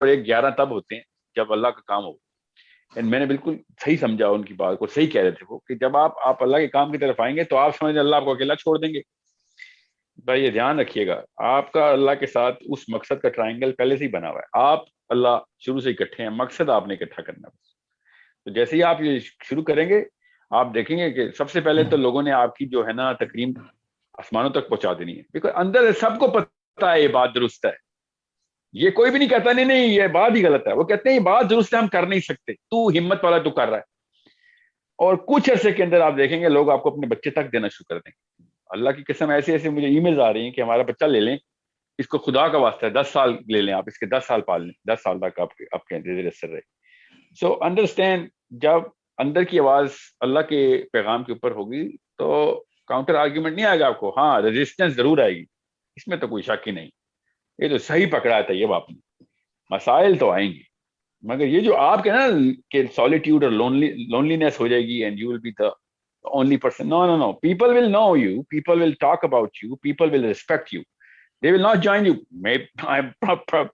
और 1-11 तब होते हैं जब अल्लाह का काम हो। एंड मैंने बिल्कुल सही समझा उनकी बात को, सही कह रहे थे वो, कि जब आप अल्लाह के काम की तरफ आएंगे तो आप समझ अल्लाह आपको अकेला छोड़ देंगे। भाई ये ध्यान रखिएगा, आपका अल्लाह के साथ उस मकसद का ट्रायंगल पहले से ही बना हुआ है। आप अल्लाह शुरू से इकट्ठे हैं, मकसद आपने इकट्ठा करना है बस। तो जैसे ही आप ये शुरू करेंगे, आप देखेंगे कि सबसे पहले तो लोगों ने आपकी जो है ना तकरीम आसमानों तक पहुंचा देनी है, बिकॉज अंदर सबको पता है ये बात दुरुस्त है। ये कोई भी नहीं कहता नहीं नहीं ये बात ही गलत है, वो कहते हैं ये बात दुरुस्त है, हम कर नहीं सकते, तू हिम्मत वाला तू कर रहा है। और कुछ अरसे के अंदर आप देखेंगे लोग आपको अपने बच्चे तक देना शुरू कर देंगे। अल्लाह की कसम, ऐसे ऐसे मुझे ईमेल्स आ रही हैं कि हमारा बच्चा ले लें, इसको खुदा का वास्ता है 10 साल ले लें आप, इसके 10 साल पाल लें, 10 साल तक आपके रिजल्ट असर रहे। सो अंडरस्टैंड, जब अंदर की आवाज अल्लाह के पैगाम के ऊपर होगी तो काउंटर आर्ग्यूमेंट नहीं आएगा आपको, हाँ रेजिस्टेंस जरूर आएगी, इसमें तो कोई शक ही नहीं। ये तो सही पकड़ा है तैयब आपने, मसाइल तो आएंगे, मगर ये जो आपके ना कि सॉलिट्यूड और लोनलीनेस हो जाएगी and you will be the only person, no no no, people will know you, people will talk about you, people will respect you, they will not join you. I'm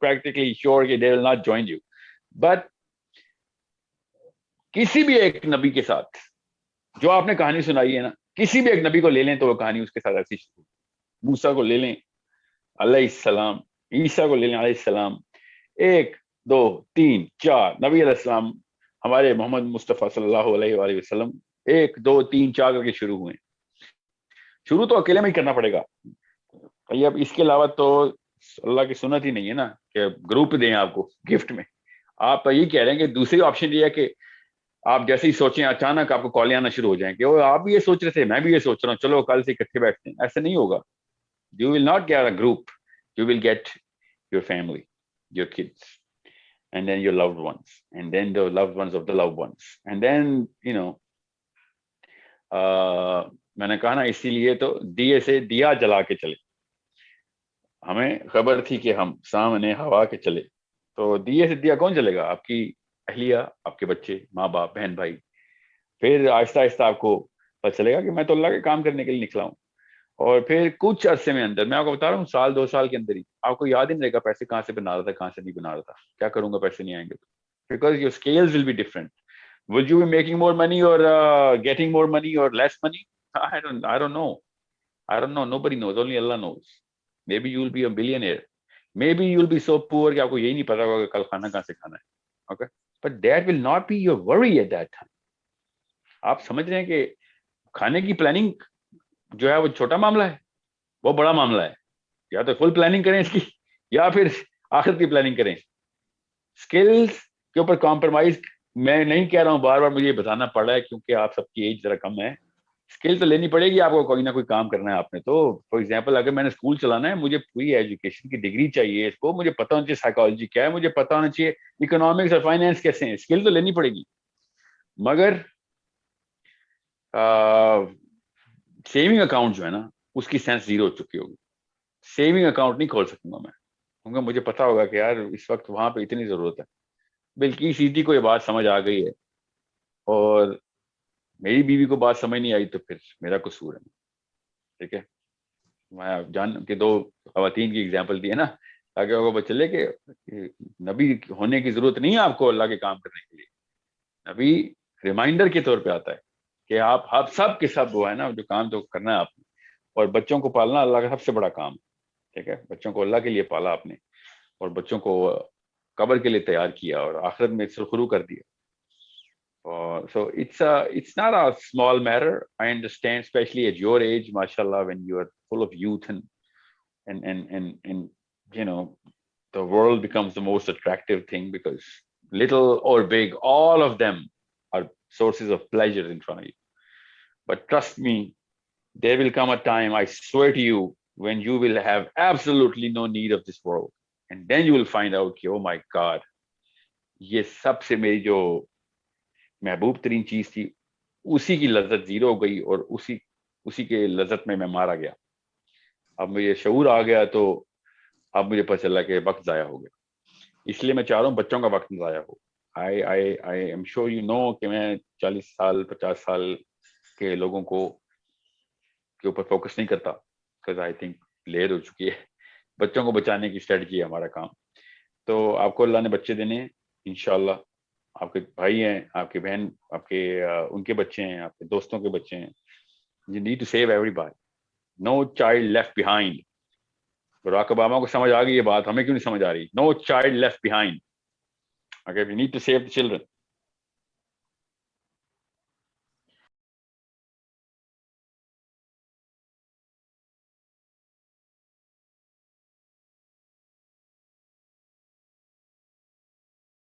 practically sure that they will not join you. But किसी भी एक नबी के साथ जो आपने कहानी सुनाई है ना, किसी भी एक नबी को ले लें तो वो कहानी उसके साथ ऐसी शुरू। मूसा को ले लें अलैहिस्सलाम, ईसा को ले लें अलैहिस्सलाम, 1 2 3 4 नबी अलैहिस्सलाम, हमारे मोहम्मद मुस्तफ़ा सल्लल्लाहु अलैहि वसल्लम, 1 2 3 4 करके शुरू हुए। शुरू तो अकेले में ही करना पड़ेगा भाई, अब इसके अलावा तो अल्लाह की सुन्नत ही नहीं है ना कि ग्रुप दें आपको गिफ्ट में। आप तो ये कह रहे हैं कि दूसरी ऑप्शन ये है कि आप जैसे ही सोचें अचानक आपको कॉल आना शुरू हो जाएंगे, वो आप भी ये सोच रहे थे मैं भी ये सोच रहा हूँ, चलो कल से इकट्ठे बैठते हैं, ऐसे नहीं होगा। You will not get a group, you will get your family, your kids, and then your loved ones, and then the loved ones of the loved ones, and then मैंने कहा ना, इसीलिए तो दिए से दिया जला के चले। हमें खबर थी कि हम सामने हवा के चले, तो दिए से दिया कौन चलेगा? आपकी अहलिया, आपके बच्चे, माँ बाप, बहन भाई। फिर आहिस्ता आहिस्ता आपको पता चलेगा कि मैं तो अल्लाह के काम करने के लिए निकला हूँ। और फिर कुछ अरसे में अंदर, मैं आपको बता रहा हूँ, 1-2 साल के अंदर ही आपको याद ही नहीं रहेगा पैसे कहाँ से बना रहा था, कहाँ से नहीं बना रहा था, क्या करूंगा पैसे नहीं आएंगे तो, because your scales will be different. Will you be making more money और गेटिंग मोर मनी और less money? I don't know, I don't know, nobody knows, only Allah knows. Maybe you'll be a billionaire. Maybe you'll be so poor कि आपको यही नहीं पता होगा कि कल खाना कहाँ से खाना है। Okay? But that will not be your worry at that time. आप समझ रहे हैं कि खाने की प्लानिंग जो है वो छोटा मामला है, वो बड़ा मामला है। या तो फुल प्लानिंग करें इसकी, या फिर आखिर की प्लानिंग करें। स्किल्स के ऊपर कॉम्प्रोमाइज मैं नहीं कह रहा हूँ, बार बार मुझे बताना पड़ रहा है क्योंकि आप सबकी एज जरा कम है। स्किल तो लेनी पड़ेगी आपको, कोई ना कोई काम करना है आपने तो। फॉर एग्जांपल, अगर मैंने स्कूल चलाना है, मुझे पूरी एजुकेशन की डिग्री चाहिए, इसको मुझे पता होना चाहिए साइकोलॉजी क्या है, मुझे पता होना चाहिए इकोनॉमिक्स और फाइनेंस कैसे हैं। स्किल तो लेनी पड़ेगी, मगर सेविंग अकाउंट जो है ना, उसकी सेंस जीरो हो चुकी होगी। सेविंग अकाउंट नहीं खोल सकूंगा मैं, क्योंकि मुझे पता होगा कि यार इस वक्त वहां पे इतनी जरूरत है। बल्कि सीधी को ये बात समझ आ गई है, और मेरी बीवी को बात समझ नहीं आई तो फिर मेरा कसूर है। ठीक है, मैं जान के 2 खवातीन की एग्जाम्पल दी है ना, ताकि आपको पता चले कि नबी होने की जरूरत नहीं है आपको अल्लाह के काम करने के लिए। नबी रिमाइंडर के तौर पे आता है कि आप सब के सब वो है ना, जो काम तो करना है आपने। और बच्चों को पालना अल्लाह का सबसे बड़ा काम है। ठीक है, बच्चों को अल्लाह के लिए पाला आपने, और बच्चों को कब्र के लिए तैयार किया और आखिरत में सुरखरू कर दिया। So it's not a small matter. I understand, especially at your age, mashallah, when you are full of youth and the world becomes the most attractive thing, because little or big, all of them are sources of pleasure in front of you. But trust me, there will come a time, I swear to you, when you will have absolutely no need of this world, and then you will find out, oh my God, ये सबसे मेरी जो महबूब तरीन चीज थी, उसी की लज्जत जीरो हो गई, और उसी के लज्जत में मैं मारा गया। अब मुझे शऊर आ गया, तो अब मुझे पता चला कि वक्त जाया हो गया। इसलिए मैं चाह रहा हूँ बच्चों का वक्त ना जाया हो। I am sure you know कि मैं 40 साल 50 साल के लोगों को के ऊपर फोकस नहीं करता, बिकॉज आई थिंक लेट हो चुकी है। बच्चों को बचाने की स्ट्रेटजी है हमारा काम। तो आपको अल्लाह ने बच्चे देने हैं इंशाल्लाह। आपके भाई हैं, आपके बहन, आपके उनके बच्चे हैं, आपके दोस्तों के बच्चे हैं। You need to save everybody, no child left behind. Barack Obama को समझ आ गई ये बात, हमें क्यों नहीं समझ आ रही? No child left behind. Okay, we need to save the children.